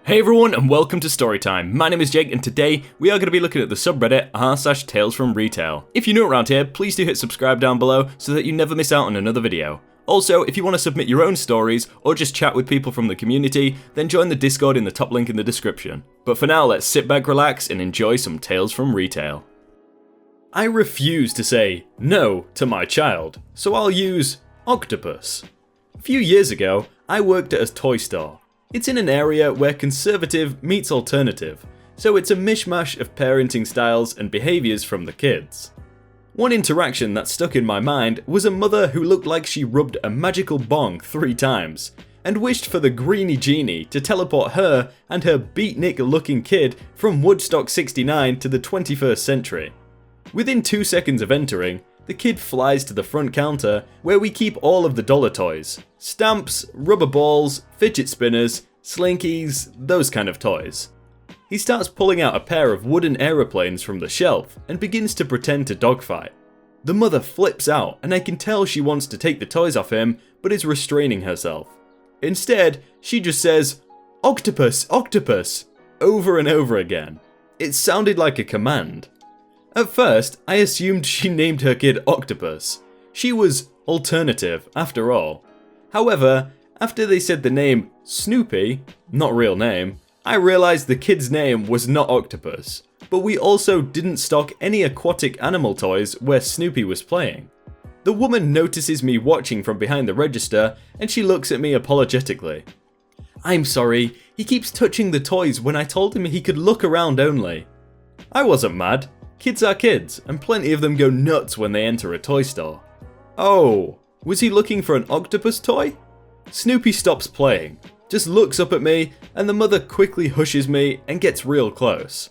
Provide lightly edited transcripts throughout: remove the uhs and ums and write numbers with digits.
Hey everyone and welcome to Storytime. My name is Jake and today we are going to be looking at the subreddit r/talesfromretail. If you're new around here, please do hit subscribe down below so that you never miss out on another video. Also, if you want to submit your own stories or just chat with people from the community, then join the Discord in the top link in the description. But for now, let's sit back, relax and enjoy some Tales from Retail. I refuse to say no to my child, so I'll use octopus. A few years ago, I worked at a toy store. It's in an area where conservative meets alternative, so it's a mishmash of parenting styles and behaviours from the kids. One interaction that stuck in my mind was a mother who looked like she rubbed a magical bong 3 times, and wished for the greeny genie to teleport her and her beatnik looking kid from Woodstock 69 to the 21st century. Within 2 seconds of entering, the kid flies to the front counter where we keep all of the dollar toys. Stamps, rubber balls, fidget spinners, slinkies, those kind of toys. He starts pulling out a pair of wooden aeroplanes from the shelf and begins to pretend to dogfight. The mother flips out and I can tell she wants to take the toys off him but is restraining herself. Instead, she just says, "Octopus, octopus," over and over again. It sounded like a command. At first, I assumed she named her kid Octopus. She was alternative, after all. However, after they said the name Snoopy, not real name, I realised the kid's name was not Octopus. But we also didn't stock any aquatic animal toys where Snoopy was playing. The woman notices me watching from behind the register and she looks at me apologetically. "I'm sorry, he keeps touching the toys when I told him he could look around only." I wasn't mad. Kids are kids, and plenty of them go nuts when they enter a toy store. Oh, was he looking for an octopus toy? Snoopy stops playing, just looks up at me, and the mother quickly hushes me and gets real close.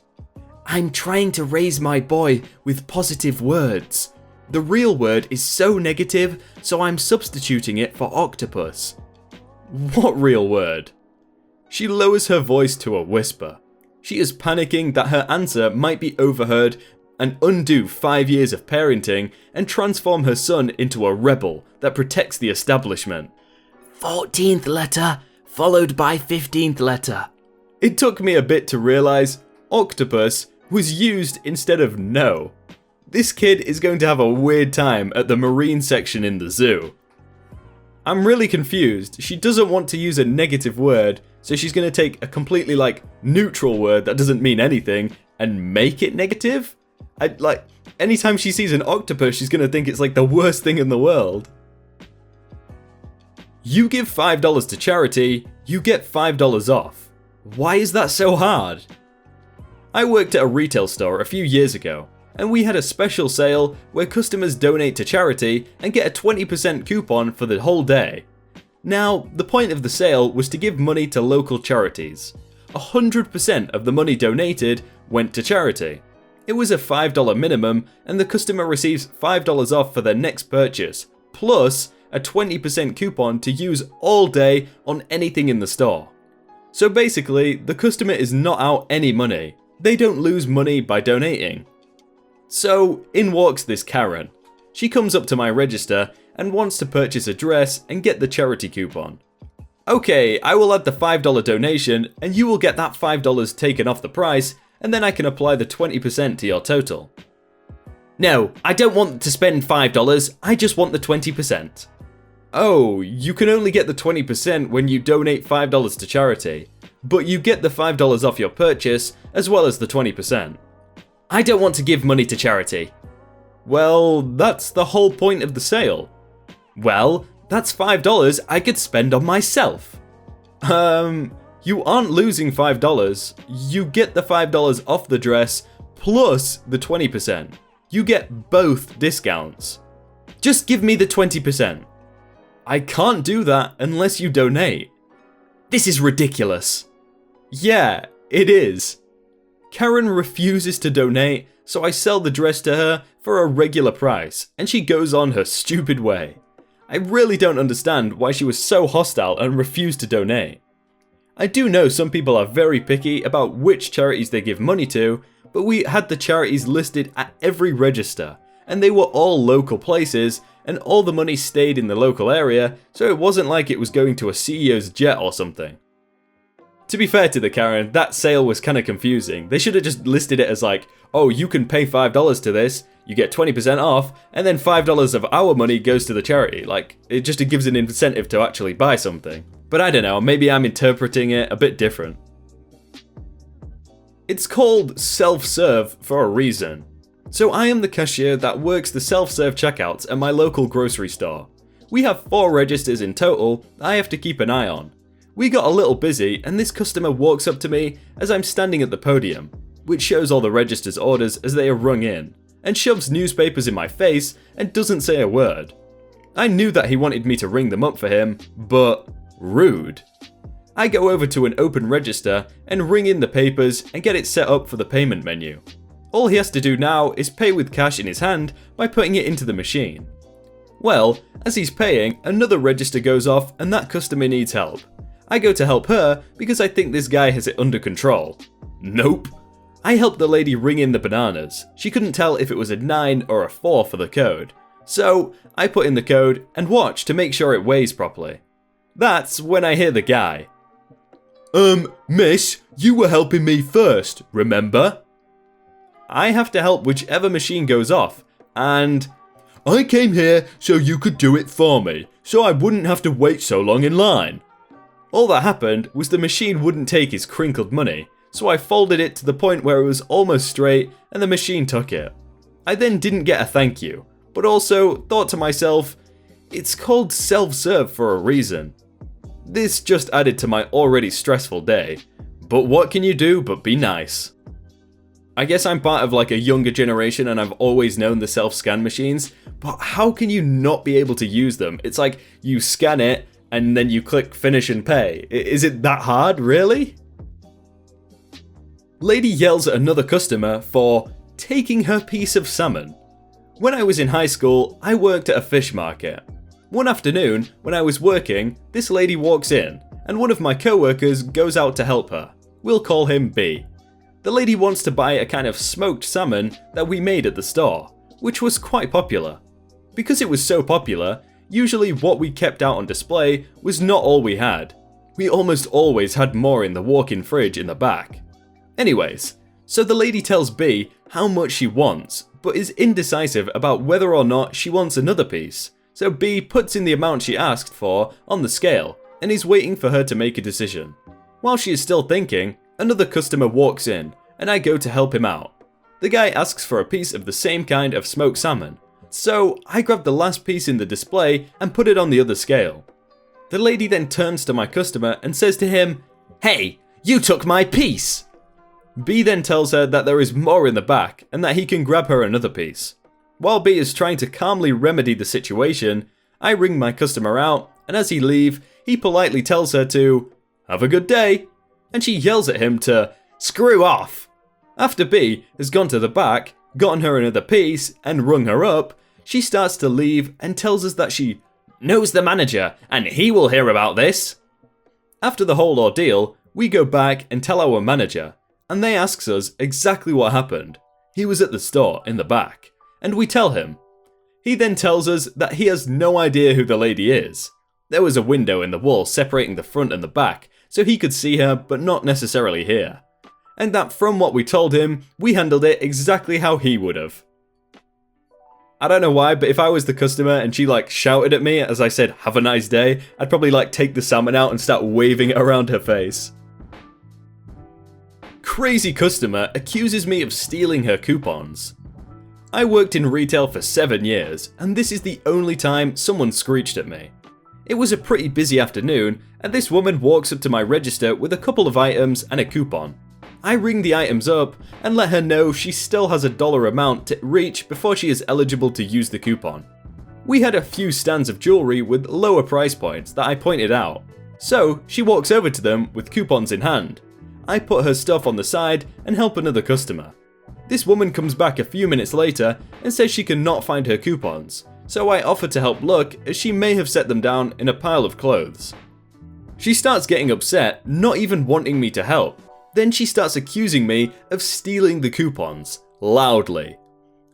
"I'm trying to raise my boy with positive words. The real word is so negative, so I'm substituting it for octopus." What real word? She lowers her voice to a whisper. She is panicking that her answer might be overheard and undo 5 years of parenting and transform her son into a rebel that protects the establishment. 14th letter, followed by 15th letter. It took me a bit to realise octopus was used instead of no. This kid is going to have a weird time at the marine section in the zoo. I'm really confused. She doesn't want to use a negative word, so she's going to take a completely neutral word that doesn't mean anything and make it negative? Anytime she sees an octopus, she's going to think it's the worst thing in the world. You give $5 to charity, you get $5 off. Why is that so hard? I worked at a retail store a few years ago, and we had a special sale where customers donate to charity and get a 20% coupon for the whole day. Now, the point of the sale was to give money to local charities. 100% of the money donated went to charity. It was a $5 minimum, and the customer receives $5 off for their next purchase, plus a 20% coupon to use all day on anything in the store. So basically, the customer is not out any money. They don't lose money by donating. So, in walks this Karen. She comes up to my register and wants to purchase a dress and get the charity coupon. "Okay, I will add the $5 donation and you will get that $5 taken off the price, and then I can apply the 20% to your total." "No, I don't want to spend $5, I just want the 20%. "Oh, you can only get the 20% when you donate $5 to charity, but you get the $5 off your purchase as well as the 20%. "I don't want to give money to charity." "Well, that's the whole point of the sale." "Well, that's $5 I could spend on myself." You aren't losing $5. You get the $5 off the dress plus the 20%. You get both discounts. "Just give me the 20%. "I can't do that unless you donate." "This is ridiculous." "Yeah, it is." Karen refuses to donate, so I sell the dress to her for a regular price, and she goes on her stupid way. I really don't understand why she was so hostile and refused to donate. I do know some people are very picky about which charities they give money to, but we had the charities listed at every register, and they were all local places, and all the money stayed in the local area, so it wasn't like it was going to a CEO's jet or something. To be fair to the Karen, that sale was kinda confusing. They should have just listed it as like, oh, you can pay $5 to this, you get 20% off, and then $5 of our money goes to the charity. Like, it gives an incentive to actually buy something. But I don't know, maybe I'm interpreting it a bit different. It's called self-serve for a reason. So I am the cashier that works the self-serve checkouts at my local grocery store. We have 4 registers in total that I have to keep an eye on. We got a little busy and this customer walks up to me as I'm standing at the podium, which shows all the register's orders as they are rung in, and shoves newspapers in my face and doesn't say a word. I knew that he wanted me to ring them up for him, but rude. I go over to an open register and ring in the papers and get it set up for the payment menu. All he has to do now is pay with cash in his hand by putting it into the machine. Well, as he's paying, another register goes off and that customer needs help. I go to help her because I think this guy has it under control. Nope. I helped the lady ring in the bananas. She couldn't tell if it was a 9 or a 4 for the code. So I put in the code and watch to make sure it weighs properly. That's when I hear the guy. Miss, you were helping me first, remember? I have to help whichever machine goes off, and I came here so you could do it for me, so I wouldn't have to wait so long in line. All that happened was the machine wouldn't take his crinkled money, so I folded it to the point where it was almost straight and the machine took it. I then didn't get a thank you, but also thought to myself, it's called self-serve for a reason. This just added to my already stressful day, but what can you do but be nice? I guess I'm part of like a younger generation and I've always known the self-scan machines, but how can you not be able to use them? It's like you scan it and then you click finish and pay. Is it that hard, really? Lady yells at another customer for taking her piece of salmon. When I was in high school, I worked at a fish market. One afternoon, when I was working, this lady walks in, and one of my co-workers goes out to help her. We'll call him B. The lady wants to buy a kind of smoked salmon that we made at the store, which was quite popular. Because it was so popular, usually what we kept out on display was not all we had. We almost always had more in the walk-in fridge in the back. Anyways, so the lady tells B how much she wants, but is indecisive about whether or not she wants another piece. So B puts in the amount she asked for on the scale and is waiting for her to make a decision. While she is still thinking, another customer walks in and I go to help him out. The guy asks for a piece of the same kind of smoked salmon, so I grab the last piece in the display and put it on the other scale. The lady then turns to my customer and says to him, "Hey, you took my piece!" B then tells her that there is more in the back and that he can grab her another piece. While B is trying to calmly remedy the situation, I ring my customer out, and as he leaves, he politely tells her to have a good day, and she yells at him to screw off. After B has gone to the back, gotten her another piece, and rung her up, she starts to leave and tells us that she knows the manager and he will hear about this. After the whole ordeal, we go back and tell our manager, and they ask us exactly what happened. He was at the store in the back. And we tell him. He then tells us that he has no idea who the lady is. There was a window in the wall separating the front and the back, so he could see her but not necessarily hear. And that from what we told him, we handled it exactly how he would have. I don't know why, but if I was the customer and she like shouted at me as I said have a nice day, I'd probably like take the salmon out and start waving it around her face. Crazy customer accuses me of stealing her coupons. I worked in retail for 7 years, and this is the only time someone screeched at me. It was a pretty busy afternoon, and this woman walks up to my register with a couple of items and a coupon. I ring the items up and let her know she still has a dollar amount to reach before she is eligible to use the coupon. We had a few stands of jewelry with lower price points that I pointed out, so she walks over to them with coupons in hand. I put her stuff on the side and help another customer. This woman comes back a few minutes later and says she cannot find her coupons, so I offer to help look as she may have set them down in a pile of clothes. She starts getting upset, not even wanting me to help. Then she starts accusing me of stealing the coupons, loudly.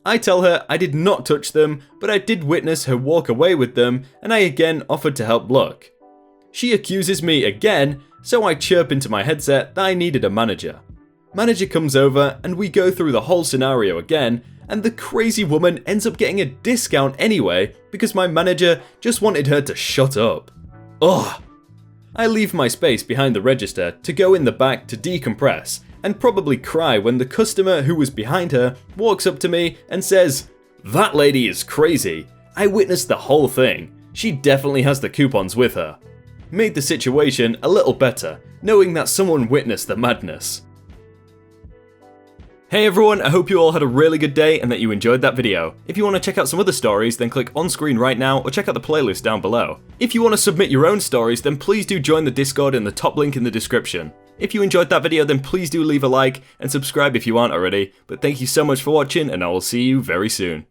I tell her I did not touch them, but I did witness her walk away with them and I again offered to help look. She accuses me again So I chirp into my headset that I needed a manager. Manager comes over and we go through the whole scenario again, and the crazy woman ends up getting a discount anyway because my manager just wanted her to shut up. Ugh. I leave my space behind the register to go in the back to decompress and probably cry when the customer who was behind her walks up to me and says, "That lady is crazy. I witnessed the whole thing. She definitely has the coupons with her." Made the situation a little better, knowing that someone witnessed the madness. Hey everyone, I hope you all had a really good day and that you enjoyed that video. If you want to check out some other stories, then click on screen right now or check out the playlist down below. If you want to submit your own stories, then please do join the Discord in the top link in the description. If you enjoyed that video, then please do leave a like and subscribe if you aren't already. But thank you so much for watching, and I will see you very soon.